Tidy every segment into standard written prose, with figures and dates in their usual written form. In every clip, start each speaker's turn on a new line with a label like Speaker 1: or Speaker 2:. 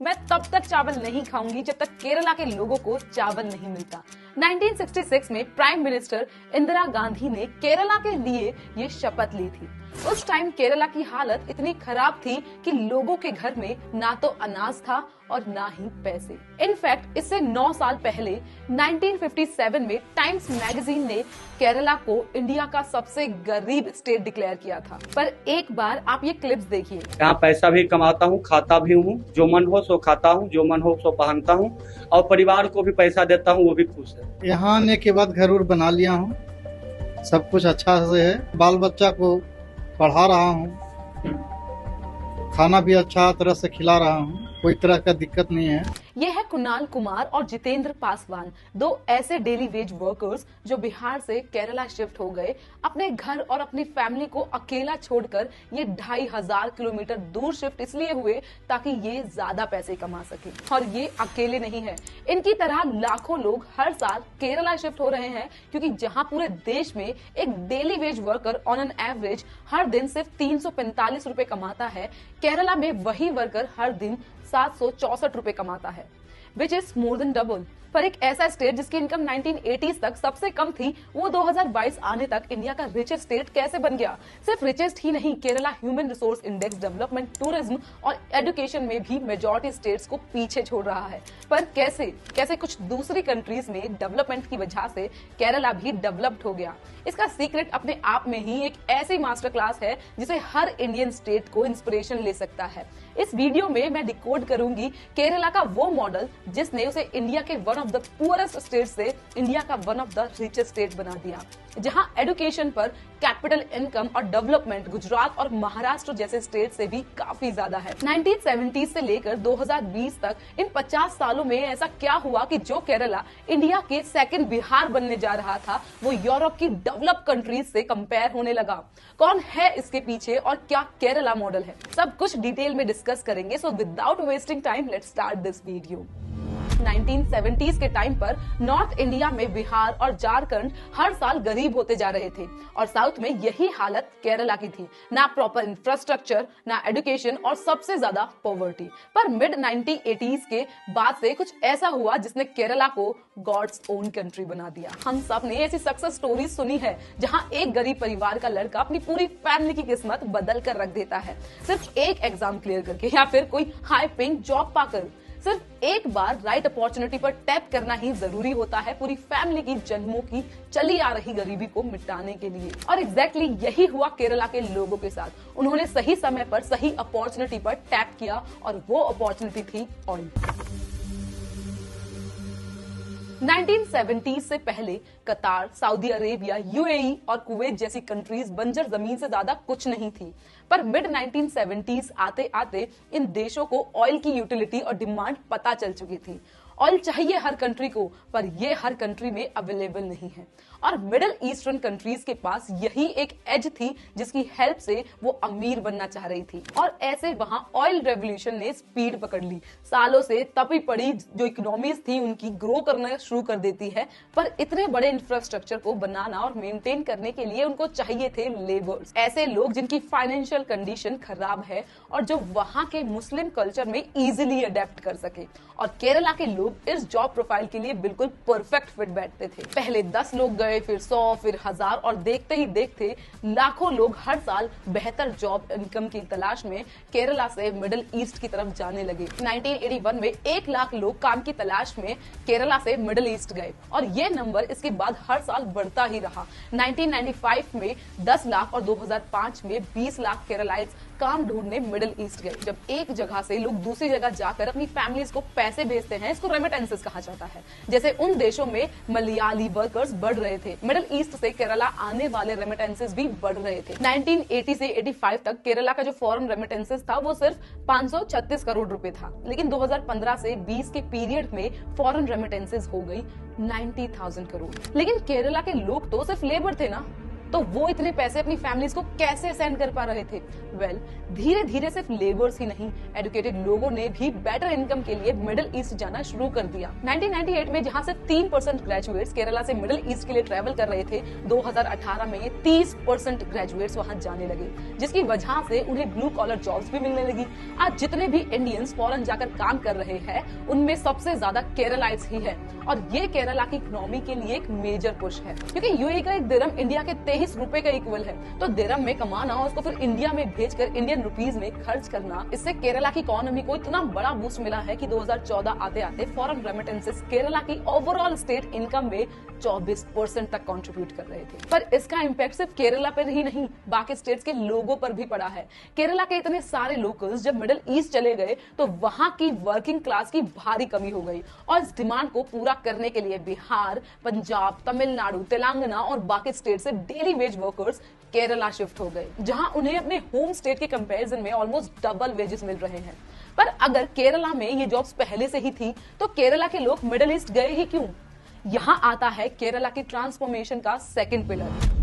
Speaker 1: मैं तब तक चावल नहीं खाऊंगी जब तक केरला के लोगों को चावल नहीं मिलता। 1966 में प्राइम मिनिस्टर इंदिरा गांधी ने केरला के लिए ये शपथ ली थी। उस टाइम केरला की हालत इतनी खराब थी कि लोगों के घर में ना तो अनाज था और ना ही पैसे। इनफैक्ट इससे 9 साल पहले 1957 में टाइम्स मैगजीन ने केरला को इंडिया का सबसे गरीब स्टेट डिक्लेयर किया था। पर एक बार आप ये क्लिप्स देखिए।
Speaker 2: यहाँ पैसा भी कमाता हूँ, खाता भी हूँ, जो मन हो सो खाता हूँ, जो मन हो सो पहनता हूँ और परिवार को भी पैसा देता हूँ, वो भी खुश है।
Speaker 3: यहाँ आने के बाद घर उर बना लिया हूँ, सब कुछ अच्छा से है, बाल बच्चा को पढ़ा रहा हूँ, खाना भी अच्छा तरह से खिला रहा हूँ, कोई तरह का दिक्कत नहीं है।
Speaker 1: ये है कुणाल कुमार और जितेंद्र पासवान, दो ऐसे डेली वेज वर्कर्स जो बिहार से केरला शिफ्ट हो गए। अपने घर और अपनी फैमिली को अकेला छोड़कर ये 2500 किलोमीटर दूर शिफ्ट इसलिए हुए ताकि ये ज्यादा पैसे कमा सके। और ये अकेले नहीं है, इनकी तरह लाखों लोग हर साल केरला शिफ्ट हो रहे हैं, क्योंकि जहां पूरे देश में एक daily wage worker on an average हर दिन सिर्फ 345 रुपए कमाता है, केरला में वही वर्कर हर दिन 764 रुपए कमाता है, which is more than double. पर एक ऐसा स्टेट जिसकी इनकम 1980s तक सबसे कम थी, वो 2022 आने तक इंडिया का रिचेस्ट स्टेट कैसे बन गया? सिर्फ रिचेस्ट ही नहीं, Kerala human resource index, development, tourism और एजुकेशन में भी मेजॉरिटी स्टेट्स को पीछे छोड़ रहा है। पर कैसे कुछ दूसरी कंट्रीज में डेवलपमेंट की वजह से केरला भी डेवलप्ड हो गया। इसका सीक्रेट अपने आप में ही एक ऐसी मास्टर क्लास है जिसे हर इंडियन स्टेट को इंस्पिरेशन ले सकता है। इस वीडियो में मैं डिकोड करूंगी केरला का वो मॉडल जिसने उसे इंडिया के one of the poorest state से इंडिया का one of the richest state बना दिया, जहां एजुकेशन पर कैपिटल इनकम और डेवलपमेंट गुजरात और महाराष्ट्र जैसे स्टेट से भी काफी ज्यादा है। 1970 से लेकर 2020 तक इन 50 सालों में ऐसा क्या हुआ कि जो केरला इंडिया के सेकंड बिहार बनने जा रहा था, वो यूरोप की डेवलप कंट्रीज से कंपेयर होने लगा? कौन है इसके पीछे और क्या केरला मॉडल है? सब कुछ डिटेल में डिस्कस करेंगे। So without wasting time let's start this video. 1970s के टाइम पर नॉर्थ इंडिया में बिहार और झारखंड हर साल गरीब होते जा रहे थे और साउथ में यही हालत केरला की थी। ना प्रॉपर इंफ्रास्ट्रक्चर, ना एजुकेशन और सबसे ज्यादा पॉवर्टी। पर मिड 1980s के बाद से कुछ ऐसा हुआ जिसने केरला को गॉड्स ओन कंट्री बना दिया। हम सब ने ऐसी सक्सेस स्टोरीज सुनी है जहां एक गरीब परिवार का लड़का अपनी पूरी फैमिली की किस्मत बदल कर रख देता है, सिर्फ एक एग्जाम क्लियर करके या फिर कोई हाई पेइंग जॉब पाकर। सिर्फ एक बार राइट अपॉर्चुनिटी पर टैप करना ही जरूरी होता है पूरी फैमिली की जन्मों की चली आ रही गरीबी को मिटाने के लिए। और एग्जैक्टली यही हुआ केरला के लोगों के साथ। उन्होंने सही समय पर सही अपॉर्चुनिटी पर टैप किया और वो अपॉर्चुनिटी थी ऑयल। 1970 से पहले कतार, सऊदी अरेबिया, यूएई और कुवैत जैसी कंट्रीज बंजर जमीन से ज्यादा कुछ नहीं थी। पर मिड 1970s आते आते इन देशों को ऑयल की यूटिलिटी और डिमांड पता चल चुकी थी। ऑयल चाहिए हर कंट्री को, पर ये हर कंट्री में अवेलेबल नहीं है। और मिडिल ईस्टर्न कंट्रीज के पास यही एक एज थी जिसकी हेल्प से वो अमीर बनना चाह रही थी। और ऐसे वहां ऑयल रेवोल्यूशन ने स्पीड पकड़ ली। सालों से तपी पड़ी जो इकोनॉमीज थी उनकी ग्रो करना शुरू कर देती है। पर इतने बड़े इंफ्रास्ट्रक्चर को बनाना और मेंटेन करने के लिए उनको चाहिए थे लेबर्स, ऐसे लोग जिनकी फाइनेंशियल कंडीशन खराब है और जो वहां के मुस्लिम कल्चर में इजिली अडेप्ट कर सके। और केरला के लोग इस जॉब प्रोफाइल के लिए बिल्कुल परफेक्ट फिट बैठते थे। पहले 10 लोग गए, फिर 100, फिर 1000 और देखते ही देखते लाखों लोग हर साल बेहतर जॉब इनकम की तलाश में केरला से मिडिल ईस्ट की तरफ जाने लगे। 1981 में 1 लाख लोग काम की तलाश में केरला से मिडिल ईस्ट गए और ये नंबर इसके बाद हर साल बढ़ता ही रहा। 1995 में 10 लाख और 2005 में 20 लाख केरलाइट्स काम ढूंढने मिडिल ईस्ट गए। जब एक जगह से लोग दूसरी जगह जाकर अपनी फैमिलीज को पैसे भेजते हैं, इसको रेमिटेंसेस कहा जाता है। जैसे उन देशों में मलयाली वर्कर्स बढ़ रहे थे, मिडिल ईस्ट से केरला आने वाले रेमिटेंसेस भी बढ़ रहे थे। 1980 से 85 तक केरला का जो फॉरेन रेमिटेंसेस था वो सिर्फ 536 करोड़ रुपए था, लेकिन 2015 से 20 के पीरियड में फॉरेन रेमिटेंसेस हो गई 90,000 करोड़। लेकिन केरला के लोग तो सिर्फ लेबर थे ना, तो वो इतने पैसे अपनी फैमिलीज को कैसे सेंड कर पा रहे थे? वेल, धीरे धीरे सिर्फ लेबर्स ही नहीं, एजुकेटेड लोगों ने भी बेटर इनकम के लिए मिडिल ईस्ट जाना शुरू कर दिया। 1998 में जहां से 3% ग्रेजुएट्स केरला से मिडिल ईस्ट के लिए ट्रेवल कर रहे थे, 2018 में ये 30% ग्रेजुएट्स वहां जाने लगे, जिसकी वजह से उन्हें ब्लू कॉलर जॉब्स भी मिलने लगी। आज जितने भी इंडियंस फॉरेन जाकर काम कर रहे हैं, उनमें सबसे ज्यादा केरलाइट्स ही है, और ये केरला की इकोनॉमी के लिए एक मेजर पुश है, क्योंकि यूएई का एक दिरहम इंडिया के 23 रुपए का इक्वल है। तो दिरहम में कमाना और उसको फिर इंडिया में भेजकर इंडियन रुपीज में खर्च करना, इससे केरला की इकोनॉमी को इतना बड़ा बूस्ट मिला है कि 2014 आते आते फॉरेन रेमिटेंसेस केरला की ओवरऑल स्टेट इनकम में 24% तक कंट्रीब्यूट कर रहे थे। पर इसका इम्पैक्ट सिर्फ केरला पर ही नहीं, बाकी स्टेट्स के लोगों पर भी पड़ा है। केरला के इतने सारे लोकल्स जब मिडिल ईस्ट चले गए तो वहां की वर्किंग क्लास की भारी कमी हो गई, और इस डिमांड को पूरा करने के लिए बिहार, पंजाब, तमिलनाडु, तेलंगाना और बाकी स्टेट से daily veg workers Kerala shift हो गए, जहां उन्हें अपने होम स्टेट के कंपैरिजन में ऑलमोस्ट डबल वेजेस मिल रहे हैं। पर अगर केरला में ये जॉब्स पहले से ही थी तो केरला के लोग मिडिल ईस्ट गए ही क्यों? यहां आता है केरला की ट्रांसफॉर्मेशन का सेकंड पिलर।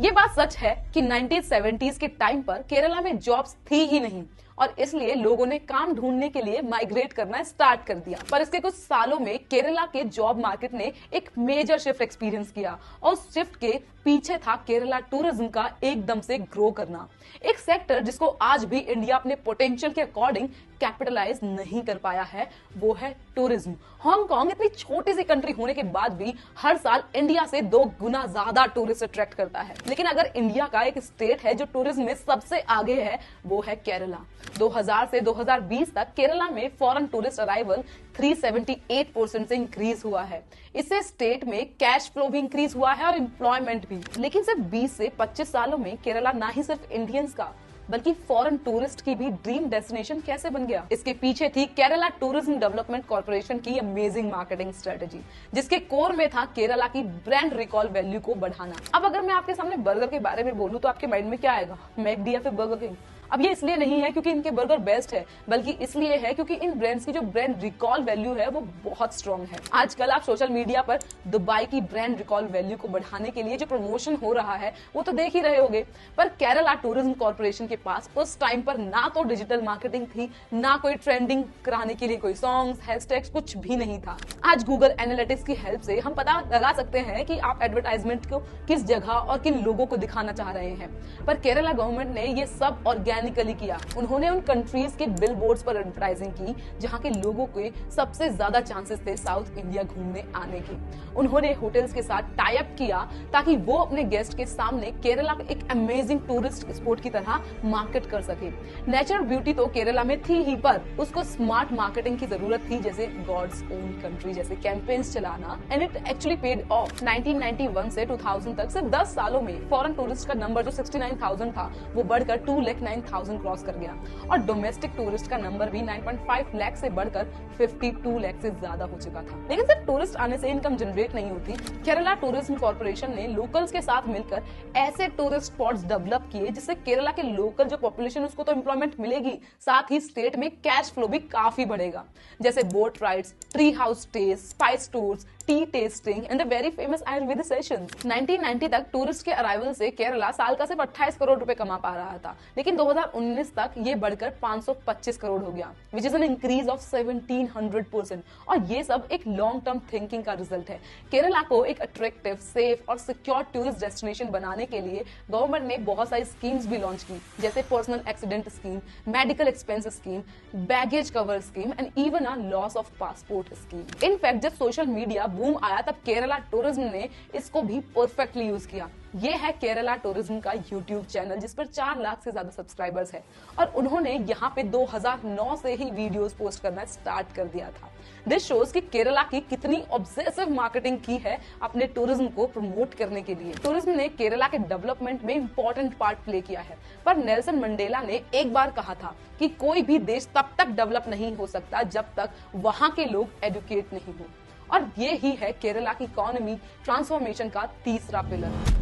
Speaker 1: ये बात सच है कि 1970s के टाइम पर केरला में जॉब्स थी ही नहीं, और इसलिए लोगों ने काम ढूंढने के लिए माइग्रेट करना स्टार्ट कर दिया। पर इसके कुछ सालों में केरला के जॉब मार्केट ने एक मेजर शिफ्ट एक्सपीरियंस किया, और उस शिफ्ट के पीछे था केरला टूरिज्म का एकदम से ग्रो करना। एक सेक्टर जिसको आज भी इंडिया अपने पोटेंशियल के अकॉर्डिंग कैपिटलाइज नहीं कर पाया है, वो है टूरिज्म। हांगकांग इतनी छोटी सी कंट्री होने के बाद भी हर साल इंडिया से 2 गुना ज्यादा टूरिस्ट अट्रैक्ट करता है। लेकिन अगर इंडिया का एक स्टेट है जो टूरिज्म में सबसे आगे है, वो है केरला। 2000 से 2020 तक केरला में फॉरेन टूरिस्ट अराइवल 378% से इंक्रीज हुआ है। इससे स्टेट में कैश फ्लो भी इंक्रीज हुआ है और एम्प्लॉयमेंट भी। लेकिन सिर्फ 20 से 25 सालों में केरला ना ही सिर्फ इंडियंस का बल्कि फॉरेन टूरिस्ट की भी ड्रीम डेस्टिनेशन कैसे बन गया? इसके पीछे थी केरला टूरिज्म डेवलपमेंट कॉर्पोरेशन की अमेजिंग मार्केटिंग स्ट्रेटेजी, जिसके कोर में था केरला की ब्रांड रिकॉल वैल्यू को बढ़ाना। अब अगर मैं आपके सामने बर्गर के बारे में बोलूं तो आपके माइंड में क्या आएगा? मैकडी या फिर बर्गर किंग? अब ये इसलिए नहीं है क्योंकि इनके बर्गर बेस्ट है, बल्कि इसलिए है क्योंकि इन ब्रांड्स की जो ब्रांड रिकॉल वैल्यू है वो बहुत स्ट्रॉन्ग है। आजकल आप सोशल मीडिया पर दुबई की ब्रांड रिकॉल वैल्यू को बढ़ाने के लिए जो प्रमोशन हो रहा है वो तो देख ही रहे होंगे। पर केरला टूरिज्म कॉर्पोरेशन के पास उस टाइम पर ना तो डिजिटल मार्केटिंग थी, ना कोई ट्रेंडिंग कराने के लिए कोई सॉन्ग्स, हैशटैग्स, कुछ भी नहीं था। आज गूगल एनालिटिक्स की हेल्प से हम पता लगा सकते हैं कि आप एडवर्टाइजमेंट को किस जगह और किन लोगों को दिखाना चाह रहे हैं। पर केरला गवर्नमेंट ने ये सब ऑर्गेनिकली किया। उन्होंने उन कंट्रीज के बिल बोर्ड्स पर एडवर्टाइजिंग की जहां के लोगों के सबसे ज्यादा चांसेस थे साउथ इंडिया घूमने आने के। उन्होंने होटल्स के साथ टाई अप किया ताकि वो अपने गेस्ट के सामने केरला को एक अमेजिंग टूरिस्ट स्पॉट की तरह मार्केट कर सके। नेचुरल ब्यूटी तो केरला में थी ही, पर उसको स्मार्ट मार्केटिंग की जरूरत थी, जैसे गॉड्स ओन कंट्री जैसे कैंपेन्स चलाना, and it actually paid of. 1991 से 2000 तक सिर्फ 10 सालों में फॉरेन टूरिस्ट का नंबर जो 69,000 था वो बढ़कर 2,09,000 क्रॉस कर गया, और डोमेस्टिक टूरिस्ट का नंबर भी 9.5 लाख से बढ़कर 52 लाख से ज्यादा हो चुका था। लेकिन सिर्फ टूरिस्ट आने से इनकम जनरेट नहीं होती। केरला टूरिज्म कॉर्पोरेशन ने लोकल्स के साथ मिलकर ऐसे टूरिस्ट स्पॉट्स डेवलप किए जिससे केरला के लोकल जो पॉपुलेशन उसको तो एम्प्लॉयमेंट मिलेगी, साथ ही स्टेट में कैश फ्लो भी काफी बढ़ेगा, जैसे boat rides, tree house stage, spice tours, T testing and the very famous Ayurveda sessions. 1990 तक टूरिस्ट के अराइवल से केरला साल का सिर्फ 28 करोड़ रुपए कमा पा रहा था, लेकिन 2019 तक ये बढ़कर 525 करोड़ हो गया, which is an increase of 1700%। और ये सब एक लॉन्ग टर्म थिंकिंग का रिजल्ट है। केरला को एक अट्रैक्टिव, सेफ और सिक्योर टूरिस्ट डेस्टिनेशन बनाने के लिए गवर्नमेंट ने बहुत सारी स्कीम्स भी लॉन्च की, जैसे personal accident scheme, medical expense scheme, baggage cover scheme and even a loss of passport scheme. In fact जब सोशल मीडिया बूम आया तब केरला टूरिज्म ने इसको भी परफेक्टली यूज किया। ये है केरला टूरिज्म का यूट्यूब चैनल जिस पर 4 लाख से ज्यादा सब्सक्राइबर्स है, और उन्होंने यहाँ पे 2009 से ही वीडियोस पोस्ट करना स्टार्ट कर दिया था। दिस शोज कि केरला की कितनी ऑब्सेसिव मार्केटिंग की है अपने टूरिज्म को प्रमोट करने के लिए। टूरिज्म ने केरला के डेवलपमेंट में इंपॉर्टेंट पार्ट प्ले किया है, पर नेल्सन मंडेला ने एक बार कहा था कि कोई भी देश तब तक डेवलप नहीं हो सकता जब तक वहां के लोग एजुकेट नहीं हो, और ये ही है केरला की इकोनॉमी ट्रांसफॉर्मेशन का तीसरा पिलर।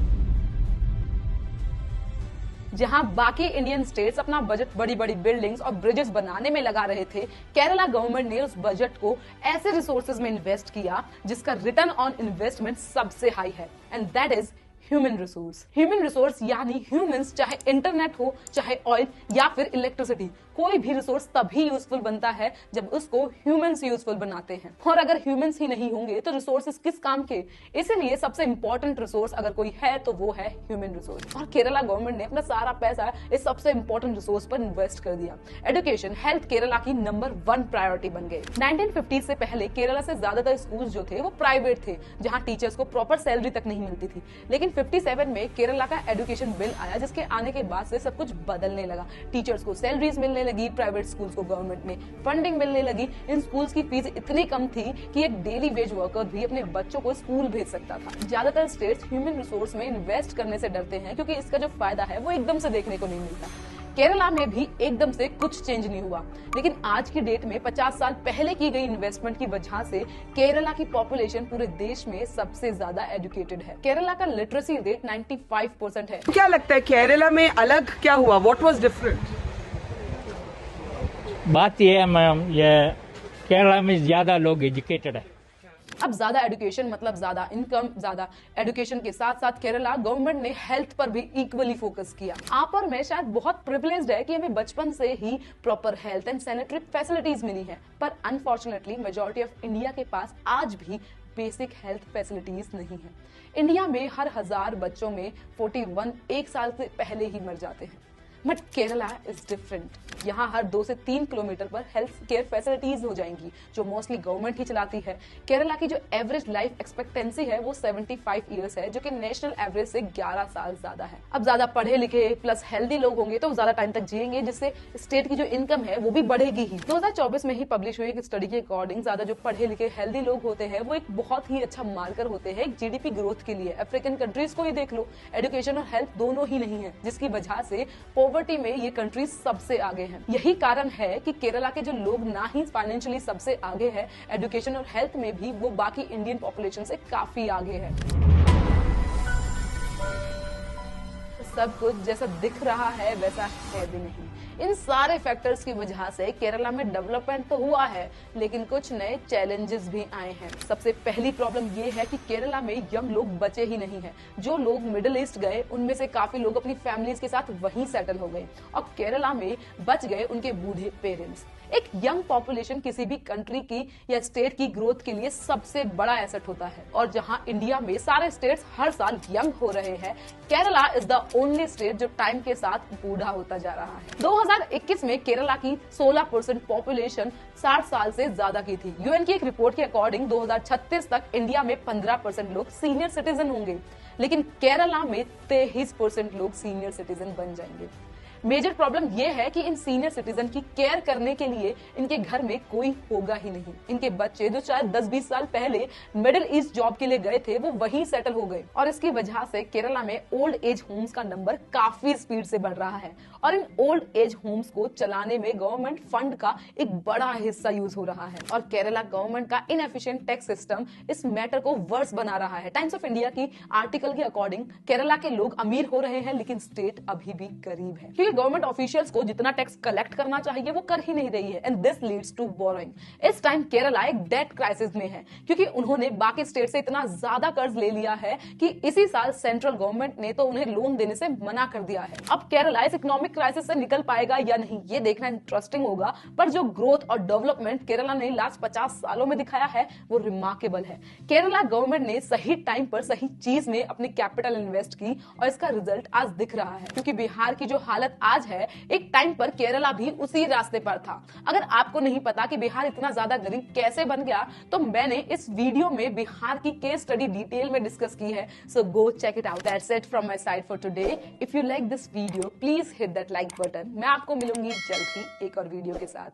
Speaker 1: जहां बाकी इंडियन स्टेट्स अपना बजट बड़ी बड़ी बिल्डिंग्स और ब्रिजेस बनाने में लगा रहे थे, केरला गवर्नमेंट ने उस बजट को ऐसे रिसोर्सेज में इन्वेस्ट किया जिसका रिटर्न ऑन इन्वेस्टमेंट सबसे हाई है, and that is human resource. Human resource यानी ह्यूमंस, चाहे इंटरनेट हो, चाहे ऑयल या फिर इलेक्ट्रिसिटी, कोई भी रिसोर्स तभी यूजफुल बनता है जब उसको ह्यूमंस यूजफुल बनाते हैं। और अगर ह्यूमंस ही नहीं होंगे तो रिसोर्सेज किस काम के? इसीलिए सबसे इंपॉर्टेंट रिसोर्स अगर कोई है तो वो है ह्यूमन रिसोर्स। और केरला गवर्नमेंट ने अपना सारा पैसा इस सबसे इंपॉर्टेंट रिसोर्स पर इन्वेस्ट कर दिया। एजुकेशन, हेल्थ केरला की नंबर 1 प्रायोरिटी बन गए। 1950 से पहले केरला से ज्यादातर स्कूल जो थे वो प्राइवेट थे, जहां टीचर्स को प्रॉपर सैलरी तक नहीं मिलती थी। लेकिन 57 में केरला का एजुकेशन बिल आया, जिसके आने के बाद से सब कुछ बदलने लगा। टीचर्स को सैलरीज मिलने लगी, प्राइवेट स्कूल्स को गवर्नमेंट ने फंडिंग मिलने लगी। इन स्कूल्स की फीस इतनी कम थी कि एक डेली वेज वर्कर भी अपने बच्चों को स्कूल भेज सकता था। ज्यादातर स्टेट्स ह्यूमन रिसोर्स में इन्वेस्ट करने से डरते हैं क्योंकि इसका जो फायदा है वो एकदम से देखने को नहीं मिलता। केरला में भी एकदम से कुछ चेंज नहीं हुआ, लेकिन आज की डेट में 50 साल पहले की गई इन्वेस्टमेंट की वजह से केरला की पॉपुलेशन पूरे देश में सबसे ज्यादा एजुकेटेड है। केरला का लिटरेसी रेट 95% है।
Speaker 4: क्या लगता है केरला में अलग क्या हुआ? What was different?
Speaker 5: बात यह है मैम, ये केरला में ज्यादा लोग एजुकेटेड है।
Speaker 1: अब ज्यादा एजुकेशन मतलब ज्यादा इनकम, ज्यादा एजुकेशन के साथ साथ केरला गवर्नमेंट ने हेल्थ पर भी इक्वली फोकस किया। आप और मैं शायद बहुत प्रिविलेज्ड है कि हमें बचपन से ही proper health and sanitary facilities मिली है, पर अनफॉर्चुनेटली मेजॉरिटी ऑफ इंडिया के पास आज भी बेसिक हेल्थ फैसिलिटीज नहीं है। इंडिया में हर 1000 बच्चों में 41 1 साल से पहले ही मर जाते हैं, बट केरला इज डिफरेंट। यहाँ हर 2 से 3 किलोमीटर पर हेल्थ केयर फैसिलिटीज हो जाएंगी, जो मोस्टली गवर्नमेंट ही चलाती है। केरला की जो एवरेज लाइफ एक्सपेक्टेंसी है वो 75 ईयर्स है, जो कि नेशनल एवरेज से 11 साल ज्यादा है। अब ज्यादा पढ़े लिखे प्लस हेल्दी लोग होंगे तो ज्यादा टाइम तक जिएंगे, जिससे स्टेट की जो इनकम है वो भी बढ़ेगी ही। 2024 में ही पब्लिश हुई एक स्टडी के अकॉर्डिंग ज्यादा जो पढ़े लिखे हेल्दी लोग होते हैं वो एक बहुत ही अच्छा मार्कर होते हैं जीडीपी ग्रोथ के लिए। अफ्रीकन कंट्रीज को ही देख लो, एजुकेशन और हेल्थ दोनों ही नहीं है, जिसकी वजह से पॉवर्टी में ये कंट्रीज सबसे आगे हैं। यही कारण है कि केरला के जो लोग ना ही फाइनेंशियली सबसे आगे है, एजुकेशन और हेल्थ में भी वो बाकी इंडियन पॉपुलेशन से काफी आगे है। सब कुछ जैसा दिख रहा है वैसा है भी नहीं। इन सारे फैक्टर्स की वजह से केरला में डेवलपमेंट तो हुआ है, लेकिन कुछ नए चैलेंजेस भी आए हैं। सबसे पहली प्रॉब्लम ये है कि केरला में यंग लोग बचे ही नहीं हैं। जो लोग मिडिल ईस्ट गए उनमें से काफी लोग अपनी फैमिलीज के साथ वहीं सेटल हो गए, और केरला में बच गए उनके बूढ़े पेरेंट्स। एक यंग पॉपुलेशन किसी भी कंट्री की या स्टेट की ग्रोथ के लिए सबसे बड़ा एसेट होता है, और जहां इंडिया में सारे स्टेट्स हर साल यंग हो रहे हैं, Kerala is the only state जो टाइम के साथ बूढ़ा होता जा रहा है। 2021 में केरला की 16% पॉपुलेशन 60 साल से ज्यादा की थी। यूएन की एक रिपोर्ट के अकॉर्डिंग 2036 तक इंडिया में 15% लोग सीनियर सिटीजन होंगे, लेकिन केरला में 23% लोग सीनियर सिटीजन बन जाएंगे। मेजर प्रॉब्लम यह है कि इन सीनियर सिटीजन की केयर करने के लिए इनके घर में कोई होगा ही नहीं। इनके बच्चे जो शायद 10-20 साल पहले मिडिल ईस्ट जॉब के लिए गए थे वो वहीं सेटल हो गए, और इसकी वजह से केरला में ओल्ड एज होम्स का नंबर काफी स्पीड से बढ़ रहा है, और इन ओल्ड एज होम्स को चलाने में गवर्नमेंट फंड का एक बड़ा हिस्सा यूज हो रहा है, और केरला गवर्नमेंट का इनएफिशिएंट टैक्स सिस्टम इस मैटर को वर्स बना रहा है। टाइम्स ऑफ इंडिया की आर्टिकल के अकॉर्डिंग केरला के लोग अमीर हो रहे हैं, लेकिन स्टेट अभी भी गरीब है, क्योंकि गवर्नमेंट ऑफिशियल्स को जितना टैक्स कलेक्ट करना चाहिए वो कर ही नहीं रही है, and this leads to borrowing. इस टाइम केरला एक डेट क्राइसिस में है, क्योंकि उन्होंने बाकी स्टेट से इतना ज्यादा कर्ज ले लिया है कि इसी साल सेंट्रल गवर्नमेंट ने तो उन्हें लोन देने से मना कर दिया है। अब केरला इस इकोनॉमिक क्राइसिस से निकल पाएगा या नहीं ये देखना इंटरेस्टिंग होगा, पर जो ग्रोथ और डेवलपमेंट केरला ने लास्ट 50 सालों में दिखाया है वो रिमार्केबल है। केरला गवर्नमेंट ने सही टाइम पर सही चीज में अपनी कैपिटल इन्वेस्ट की, और इसका रिजल्ट आज दिख रहा है, क्योंकि बिहार की जो हालत आज है, एक टाइम पर केरला भी उसी रास्ते पर था। अगर आपको नहीं पता कि बिहार इतना ज्यादा गरीब कैसे बन गया, तो मैंने इस वीडियो में बिहार की केस स्टडी डिटेल में डिस्कस की है, so go check it out. That's it from my side for today. If you like this video please hit that like button. मैं आपको मिलूंगी जल्द ही एक और वीडियो के साथ।